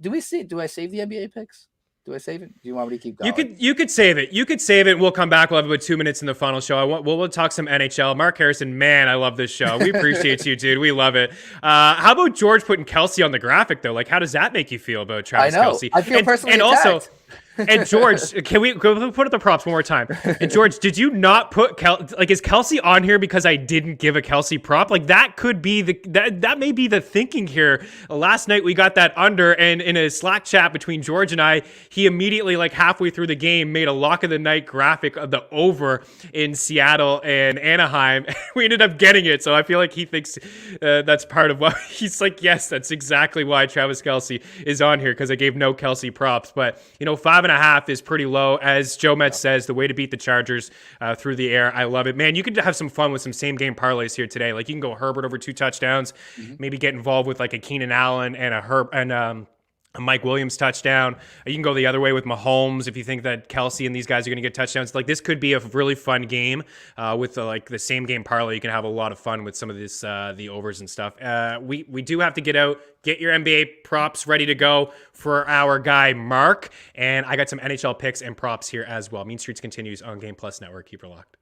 do I save the NBA picks? Do I save it? Do you want me to keep going? You could save it. You could save it. We'll come back. We'll have about 2 minutes in the final show. We'll talk some NHL. Mark Harrison, man, I love this show. We appreciate you, dude. We love it. How about George putting Kelce on the graphic, though? Like, how does that make you feel about Travis Kelce? I feel personally attacked. Also, and George, can we put up the props one more time? And George, did you not put is Kelce on here because I didn't give a Kelce prop? Like that could be that may be the thinking here. Last night we got that under, and in a Slack chat between George and I, he immediately like halfway through the game made a lock of the night graphic of the over in Seattle and Anaheim. We ended up getting it, so I feel like he thinks that's part of what he's like. Yes, that's exactly why Travis Kelce is on here because I gave no Kelce props, but 5.5 is pretty low. As Joe Metz says, the way to beat the Chargers through the air. I love it. Man, you could have some fun with some same-game parlays here today. Like, you can go Herbert over 2 touchdowns, maybe get involved with, like, a Keenan Allen and a Mike Williams touchdown. You can go the other way with Mahomes if you think that Kelce and these guys are going to get touchdowns. Like, this could be a really fun game with the same game parlay. You can have a lot of fun with some of this the overs and stuff. We do have to get your NBA props ready to go for our guy Mark, and I got some NHL picks and props here as well. Mean Streets continues on Game Plus Network. Keep her locked.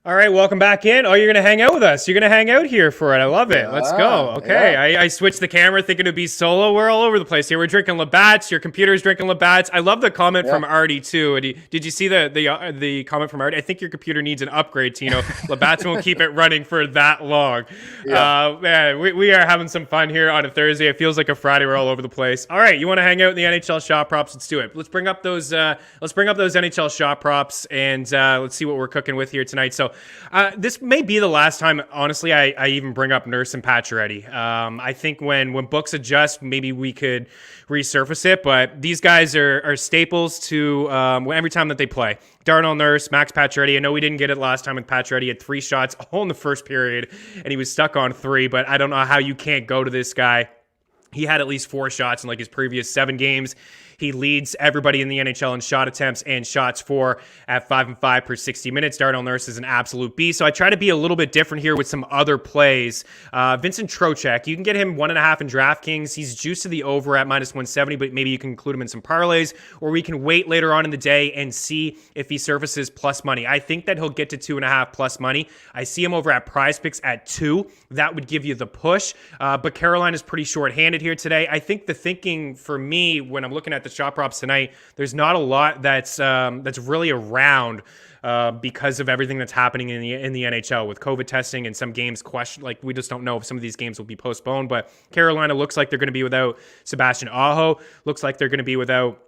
All right, welcome back in. Oh, you're going to hang out with us. You're going to hang out here for it. I love it. Let's go. Okay, yeah. I switched the camera thinking it'd be solo. We're all over the place here. We're drinking Labatt's. Your computer's drinking Labatt's. I love the comment from Artie, too. Did you see the comment from Artie? I think your computer needs an upgrade, Tino. Labatt's won't keep it running for that long. Man, we are having some fun here on a Thursday. It feels like a Friday. We're all over the place. All right, you want to hang out in the NHL shot props? Let's do it. Let's bring up those NHL shot props, and let's see what we're cooking with here tonight. So this may be the last time, honestly, I even bring up Nurse and Pacioretty. I think when books adjust, maybe we could resurface it, but these guys are staples to every time that they play. Darnell Nurse, Max Pacioretty. I know we didn't get it last time with Pacioretty. He had 3 shots all in the first period, and he was stuck on 3, but I don't know how you can't go to this guy. He had at least 4 shots in like his previous 7 games. He leads everybody in the NHL in shot attempts and shots for at 5 and 5 per 60 minutes. Darnell Nurse is an absolute beast. So I try to be a little bit different here with some other plays. Vincent Trocheck, you can get him 1.5 in DraftKings. He's juiced to the over at -170, but maybe you can include him in some parlays, or we can wait later on in the day and see if he surfaces plus money. I think that he'll get to 2.5 plus money. I see him over at Prize Picks at 2. That would give you the push. But Carolina's pretty short-handed here today. I think the thinking for me when I'm looking at the shot props tonight, there's not a lot that's really around because of everything that's happening in the NHL with COVID testing and some games we just don't know if some of these games will be postponed. But Carolina looks like they're going to be without Sebastian Aho. Looks like they're going to be without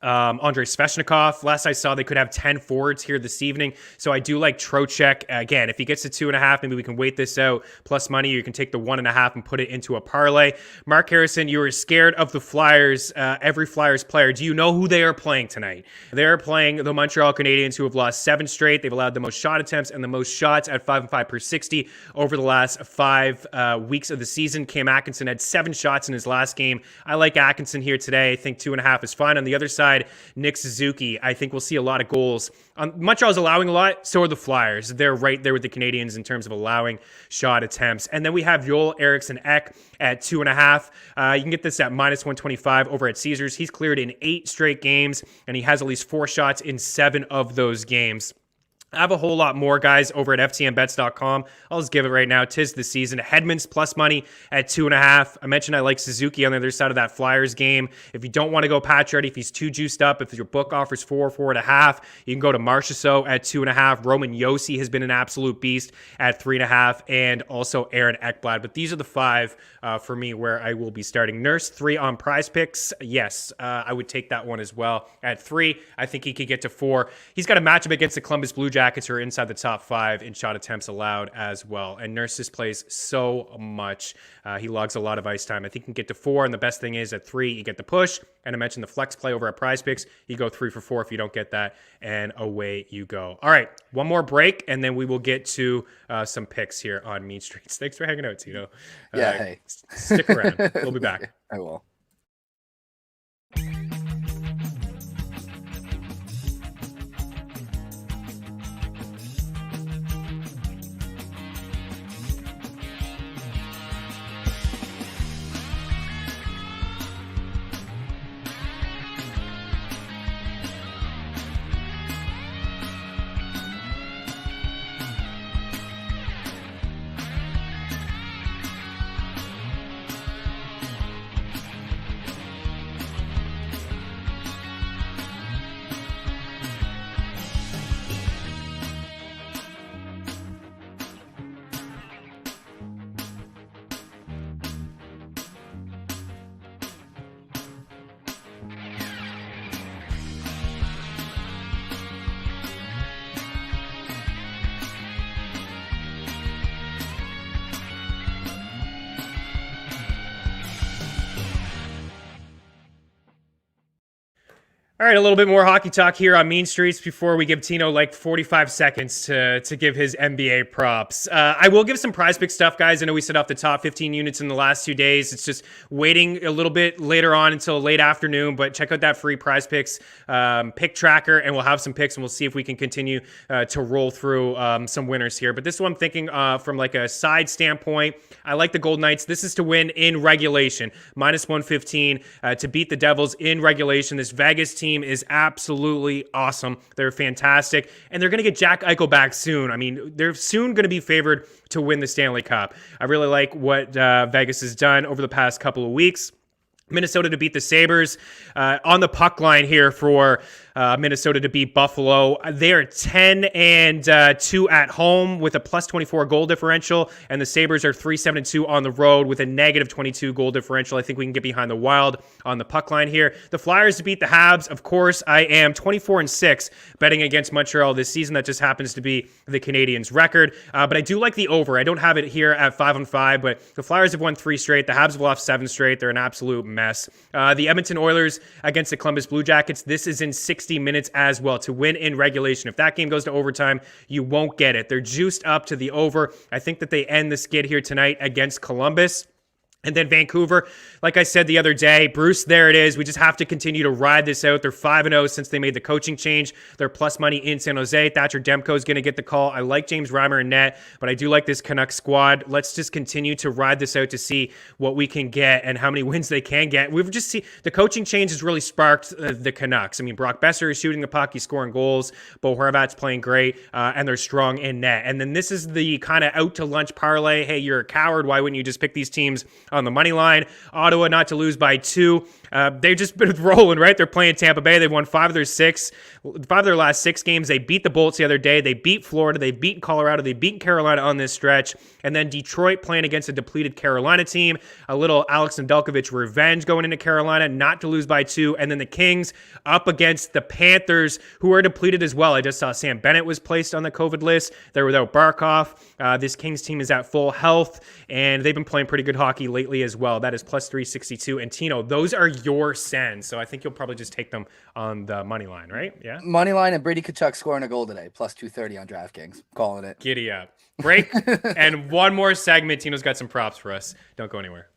Andrei Svechnikov. Last I saw, they could have 10 forwards here this evening. So I do like Trocheck. Again, if he gets to 2.5, maybe we can wait this out. Plus money, you can take the 1.5 and put it into a parlay. Mark Harrison, you were scared of the Flyers, every Flyers player. Do you know who they are playing tonight? They're playing the Montreal Canadiens, who have lost 7 straight. They've allowed the most shot attempts and the most shots at 5 and 5 per 60 over the last 5 weeks of the season. Cam Atkinson had 7 shots in his last game. I like Atkinson here today. I think 2.5 is fine. On the other side, Nick Suzuki, I think we'll see a lot of goals. Montreal's allowing a lot, so are the Flyers. They're right there with the Canadiens in terms of allowing shot attempts. And then we have Joel Eriksson Ek at 2.5. You can get this at -125 over at Caesars. He's cleared in 8 straight games, and he has at least 4 shots in 7 of those games. I have a whole lot more, guys, over at ftnbets.com. I'll just give it right now. 'Tis the season. Hedman's plus money at 2.5. I mentioned I like Suzuki on the other side of that Flyers game. If you don't want to go Pacioretty, if he's too juiced up, if your book offers 4.5, you can go to Marchessault at 2.5. Roman Josi has been an absolute beast at 3.5, and also Aaron Ekblad. But these are the 5 for me where I will be starting. Nurse, 3 on Prize Picks. Yes, I would take that one as well. At 3, I think he could get to 4. He's got a matchup against the Columbus Blue Jackets, who are inside the top 5 in shot attempts allowed as well. And Nurse just plays so much. He logs a lot of ice time. I think he can get to 4, and the best thing is at 3, you get the push. And I mentioned the flex play over at Prize Picks. You go 3 for 4 if you don't get that, and away you go. All right, one more break, and then we will get to some picks here on Mean Streets. Thanks for hanging out, Tino. Hey. Stick around. We'll be back. I will. All right, a little bit more hockey talk here on Mean Streets before we give Tino like 45 seconds to give his NBA props. I will give some Prize Pick stuff, guys. I know we set off the top 15 units in the last 2 days. It's just waiting a little bit later on until late afternoon, but check out that free Prize Picks pick tracker, and we'll have some picks, and we'll see if we can continue to roll through some winners here. But this one I'm thinking from like a side standpoint. I like the Golden Knights. This is to win in regulation. -115 to beat the Devils in regulation. This Vegas team team is absolutely awesome. They're fantastic, and they're going to get Jack Eichel back soon. I mean, they're soon going to be favored to win the Stanley Cup. I really like what Vegas has done over the past couple of weeks. Minnesota to beat the Sabres on the puck line here for Minnesota to beat Buffalo. They are 10-2 at home with a plus 24 goal differential, and the Sabres are 3-7-2 on the road with a negative 22 goal differential. I think we can get behind the Wild on the puck line here. The Flyers to beat the Habs. Of course, I am 24-6 betting against Montreal this season. That just happens to be the Canadiens' record. But I do like the over. I don't have it here at 5-5, but the Flyers have won 3 straight. The Habs have lost 7 straight. They're an absolute mess. The Edmonton Oilers against the Columbus Blue Jackets. This is in 60 minutes as well to win in regulation. If that game goes to overtime, you won't get it. They're juiced up to the over. I think that they end the skid here tonight against Columbus. And then Vancouver, like I said the other day, Bruce, there it is. We just have to continue to ride this out. They're 5-0 since they made the coaching change. They're plus money in San Jose. Thatcher Demko is going to get the call. I like James Reimer in net, but I do like this Canucks squad. Let's just continue to ride this out to see what we can get and how many wins they can get. We've just seen the coaching change has really sparked the Canucks. I mean, Brock Besser is shooting the puck. He's scoring goals. Bo Horvat's playing great, and they're strong in net. And then this is the kind of out to lunch parlay. Hey, you're a coward. Why wouldn't you just pick these teams on the money line? Ottawa not to lose by 2. They've just been rolling, right? They're playing Tampa Bay. They've won 5 of their last 6 games. They beat the Bolts the other day. They beat Florida. They beat Colorado. They beat Carolina on this stretch. And then Detroit playing against a depleted Carolina team. A little Alex Nedeljkovic revenge going into Carolina, not to lose by 2. And then the Kings up against the Panthers, who are depleted as well. I just saw Sam Bennett was placed on the COVID list. They're without Barkov. This Kings team is at full health, and they've been playing pretty good hockey lately as well. That is plus 362. And Tino, those are your sends. So I think you'll probably just take them on the money line, right? Yeah. Money line and Brady Tkachuk scoring a goal today, plus 230 on DraftKings. Calling it. Giddy up. Break. And one more segment. Tino's got some props for us. Don't go anywhere.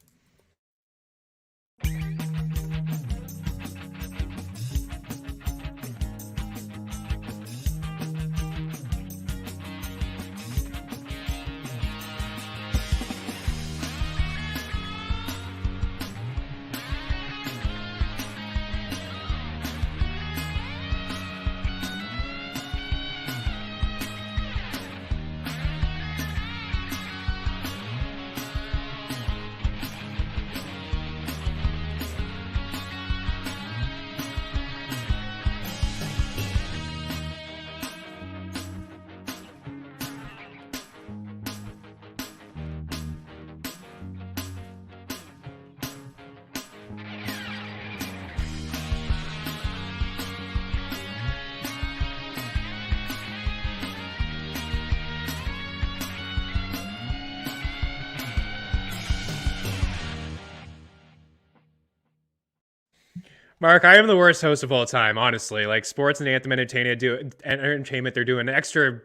Mark, I am the worst host of all time, honestly. Like sports and anthem entertainment, they're doing extra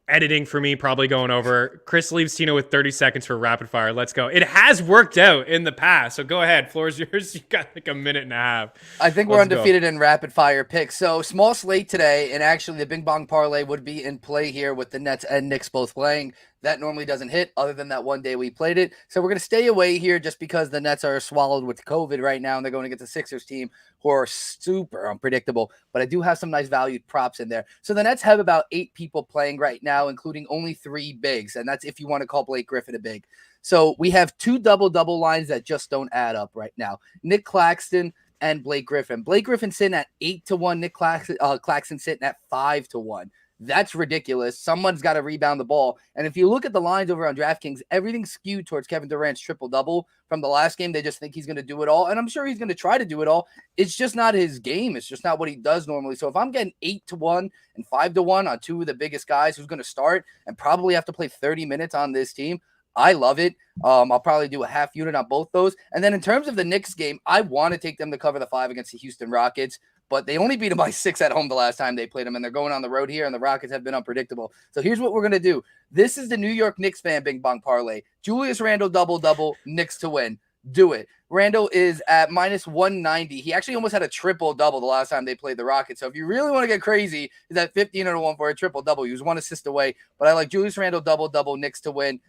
editing for me, probably going over. Chris leaves Tino with 30 seconds for rapid fire. Let's go. It has worked out in the past, so go ahead. Floor is yours. You got like a minute and a half. I think we're undefeated in rapid fire picks. So small slate today, and actually the Bing Bong parlay would be in play here with the Nets and Knicks both playing. That normally doesn't hit other than that one day we played it. So we're going to stay away here just because the Nets are swallowed with COVID right now, and they're going to get the Sixers team who are super unpredictable. But I do have some nice valued props in there. So the Nets have about 8 people playing right now, including only 3 bigs. And that's if you want to call Blake Griffin a big. So we have 2 double-double lines that just don't add up right now. Nick Claxton and Blake Griffin. Blake Griffin sitting at 8-1. Nick Claxton sitting at 5-1. That's ridiculous. Someone's got to rebound the ball. And if you look at the lines over on DraftKings, everything's skewed towards Kevin Durant's triple-double from the last game. They just think he's going to do it all. And I'm sure he's going to try to do it all. It's just not his game. It's just not what he does normally. So if I'm getting 8-1 and 5-1 on 2 of the biggest guys who's going to start and probably have to play 30 minutes on this team, I love it. I'll probably do a half unit on both those. And then in terms of the Knicks game, I want to take them to cover the 5 against the Houston Rockets. But they only beat them by 6 at home the last time they played them, and they're going on the road here, and the Rockets have been unpredictable. So here's what we're going to do. This is the New York Knicks fan Bing Bong parlay. Julius Randle double-double, Knicks to win. Do it. Randle is at minus 190. He actually almost had a triple-double the last time they played the Rockets. So if you really want to get crazy, he's at 15-1 for a triple-double. He was 1 assist away. But I like Julius Randle double-double, Knicks to win.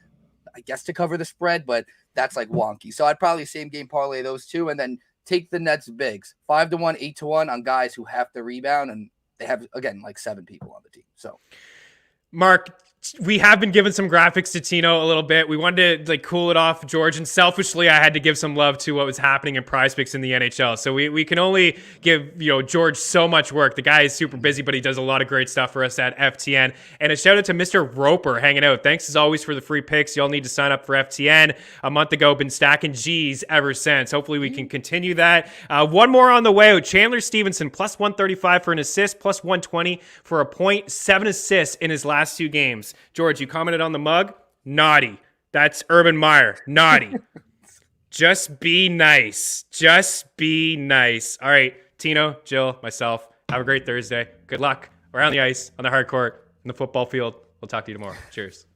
I guess to cover the spread, but that's like wonky. So I'd probably same game parlay those 2, and then take the Nets bigs 5-1, 8-1 on guys who have to rebound, and they have, again, like 7 people on the team. So, Mark, we have been giving some graphics to Tino a little bit. We wanted to cool it off, George, and selfishly, I had to give some love to what was happening in Prize Picks in the NHL. So we can only give George so much work. The guy is super busy, but he does a lot of great stuff for us at FTN. And a shout out to Mr. Roper hanging out. Thanks as always for the free picks. Y'all need to sign up for FTN. A month ago, been stacking G's ever since. Hopefully we can continue that. One more on the way. Chandler Stevenson plus 135 for an assist, plus 120 for a point, 7 assists in his last 2 games. George, you commented on the mug. Naughty. That's Urban Meyer. Naughty. Just be nice. Just be nice. All right, Tino, Jill, myself, have a great Thursday. Good luck around the ice, on the hard court, in the football field. We'll talk to you tomorrow. Cheers.